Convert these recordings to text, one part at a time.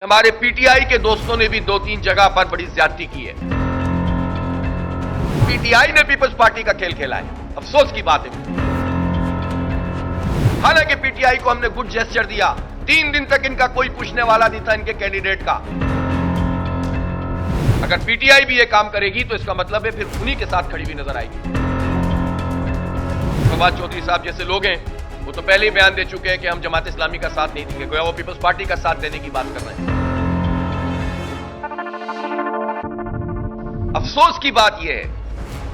हमारे पीटीआई के दोस्तों ने भी 2-3 जगह पर बड़ी ज्यादती की है। पीटीआई ने पीपल्स पार्टी का खेल खेला है, अफसोस की बात है। हालांकि पीटीआई को हमने गुड जेस्चर दिया, 3 दिन तक इनका कोई पूछने वाला नहीं था इनके कैंडिडेट का। अगर पीटीआई भी ये काम करेगी तो इसका मतलब है फिर उन्हीं के साथ खड़ी हुई नजर आएगी। फवाद चौधरी साहब जैसे लोग हैं वो तो पहले ही बयान दे चुके हैं कि हम जमात इस्लामी का साथ नहीं देंगे, गोया वो पीपल्स पार्टी का साथ देने की बात कर रहे हैं। अफसोस की बात यह है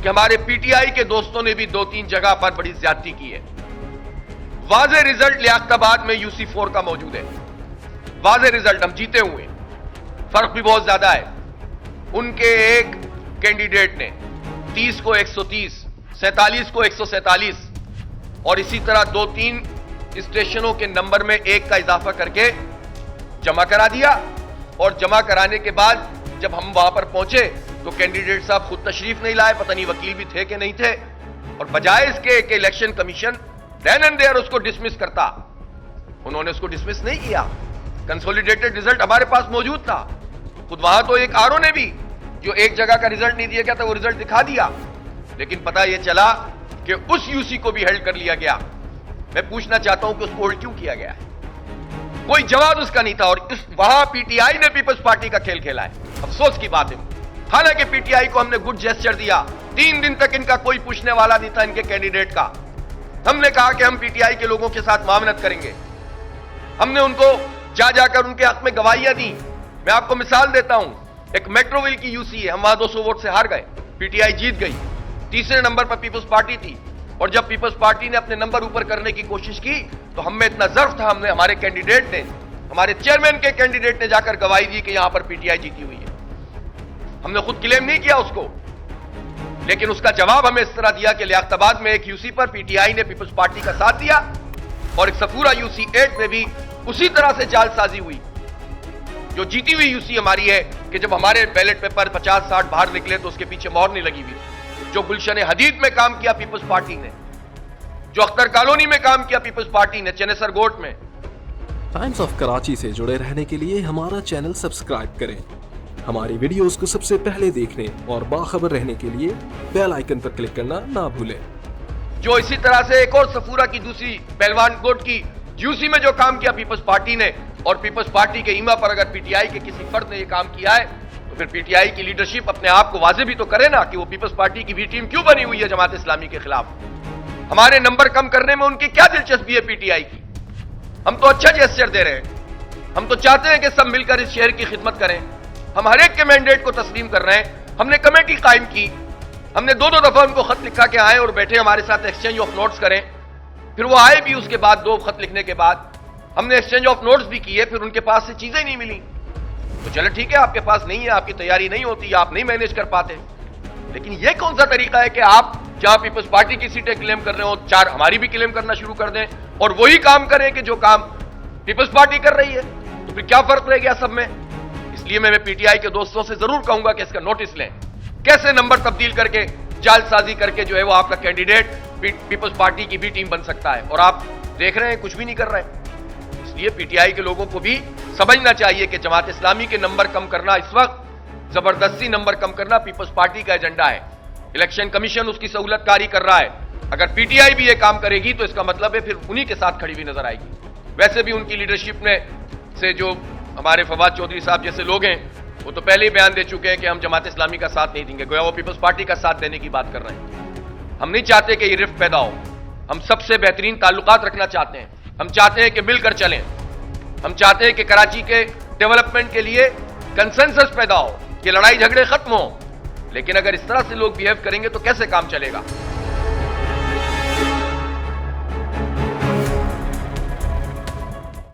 कि हमारे पीटीआई के दोस्तों ने भी 2-3 जगह पर बड़ी ज्यादती की है। वाज़े रिजल्ट लियाकताबाद में UC4 का मौजूद है, वाज़े रिजल्ट, हम जीते हुए, फर्क भी बहुत ज्यादा है। उनके एक कैंडिडेट ने 30 को 130, 47 को 147 और इसी तरह 2-3 स्टेशनों के नंबर में 1 का इजाफा करके जमा करा दिया। और जमा कराने के बाद जब हम वहां पर पहुंचे तो कैंडिडेट साहब खुद तशरीफ नहीं लाए, पता नहीं वकील भी थे कि नहीं थे, और बजाय इसके कि election commission then and there उसको डिसमिस करता, उन्होंने उसको डिसमिस नहीं किया। कंसोलिडेटेड रिजल्ट हमारे पास मौजूद था, खुद वहां तो एक आरओ ने भी जो एक जगह का रिजल्ट नहीं दिया गया था वो रिजल्ट दिखा दिया, लेकिन पता यह चला कि उस यूसी को भी हेल्ड कर लिया गया। मैं पूछना चाहता हूं कि उसको होल्ड क्यों किया गया है, कोई जवाब उसका नहीं था। और वहां पीटीआई ने पीपल्स पार्टी का खेल खेला है, अफसोस की बात है। हालांकि पीटीआई को हमने गुड जेस्चर दिया, 3 दिन तक इनका कोई पूछने वाला नहीं था इनके कैंडिडेट का। हमने कहा कि हम पीटीआई के लोगों के साथ मामलत करेंगे, हमने उनको जा जाकर उनके हक में गवाहियां दी। मैं आपको मिसाल देता हूं, एक मेट्रोविल की यूसी है, हम वहां 200 वोट से हार गए, पीटीआई जीत गई, तीसरे नंबर पर पीपल्स पार्टी थी। और जब पीपल्स पार्टी ने अपने नंबर ऊपर करने की कोशिश की तो हम में इतना जर्फ था, हमने, हमारे कैंडिडेट ने, हमारे चेयरमैन के कैंडिडेट ने जाकर गवाही दी कि यहां पर पीटीआई जीती हुई है। हमने खुद क्लेम नहीं किया उसको, लेकिन उसका जवाब हमें इस तरह दिया कि लियाकताबाद में एक यूसी पर पीटीआई ने पीपल्स पार्टी का साथ दिया और एक सफूरा UC8 में भी उसी तरह से जालसाजी हुई। जो जीती हुई यूसी हमारी है कि जब हमारे बैलेट पेपर 50-60 बाहर निकले तो उसके पीछे मोहर नहीं लगी हुई। जो गुलशन हदीद में काम किया पीपल्स पार्टी ने, जो अख्तर कॉलोनी में काम किया पीपल्स पार्टी ने, चेनेसर गोट में। टाइम्स ऑफ कराची से जुड़े रहने के लिए हमारा चैनल सब्सक्राइब करें, हमारी वीडियोस को सबसे पहले देखने और बाखबर रहने के लिए बेल आइकन पर क्लिक करना ना भूलें। जो इसी तरह से एक और सफूरा की दूसरी पहलवान कोट की यूसी में जो काम किया पीपल्स पार्टी ने, और पीपल्स पार्टी के ईमा पर अगर पीटीआई के किसी फर्द ने यह काम किया है तो फिर पीटीआई की लीडरशिप अपने आप को वाजे भी तो करे ना कि वो पीपल्स पार्टी की भी टीम क्यों बनी हुई है जमात इस्लामी के खिलाफ। हमारे नंबर कम करने में उनकी क्या दिलचस्पी है पीटीआई की? हम तो अच्छा जेस्चर दे रहे हैं, हम तो चाहते हैं कि सब मिलकर इस शहर की खिदमत करें, हम हर एक के मैंडेट को तस्लीम कर रहे हैं। हमने कमेटी कायम की, हमने 2-2 दफा उनको खत लिखा के आए और बैठे हमारे साथ एक्सचेंज ऑफ नोट्स करें, फिर वो आए भी, उसके बाद 2 खत लिखने के बाद हमने एक्सचेंज ऑफ नोट्स भी किए, फिर उनके पास से चीजें नहीं मिली। तो चलो ठीक है, आपके पास नहीं है, आपकी तैयारी नहीं होती, आप नहीं मैनेज कर पाते, लेकिन यह कौन सा तरीका है कि आप जहां पीपल्स पार्टी की सीटें क्लेम कर रहे हो 4 हमारी भी क्लेम करना शुरू कर दें और वही काम करें कि जो काम पीपल्स पार्टी कर रही है? तो फिर क्या फर्क रह गया सब में? इसलिए मैं पीटीआई के दोस्तों से जरूर कहूंगा कि इसका नोटिस लें, कैसे नंबर तब्दील करके जालसाजी करके जो है वो आपका कैंडिडेट पीपल्स पार्टी की भी टीम बन सकता है, और आप देख रहे हैं कुछ भी नहीं कर रहे हैं। इसलिए पीटीआई के लोगों को भी समझना चाहिए कि जमात इस्लामी के नंबर कम करना, इस वक्त जबरदस्ती नंबर कम करना पीपल्स पार्टी का एजेंडा है। इलेक्शन कमीशन उसकी सहूलतकारी कर रहा है, अगर पीटीआई भी यह काम करेगी तो इसका मतलब है फिर उन्हीं के साथ खड़ी हुई नजर आएगी। वैसे भी उनकी लीडरशिप ने से जो हमारे फवाद चौधरी साहब जैसे लोग हैं वो तो पहले ही बयान दे चुके हैं कि हम जमात इस्लामी का साथ नहीं देंगे, गोया वो पीपल्स पार्टी का साथ देने की बात कर रहे हैं। हम नहीं चाहते कि ये रिफ्ट पैदा हो, हम सबसे बेहतरीन ताल्लुकात रखना चाहते हैं, हम चाहते हैं कि मिलकर चलें, हम चाहते हैं कि कराची के डेवलपमेंट के लिए कंसेंसस पैदा हो, कि लड़ाई झगड़े खत्म हो। लेकिन अगर इस तरह से लोग बिहेव करेंगे तो कैसे काम चलेगा?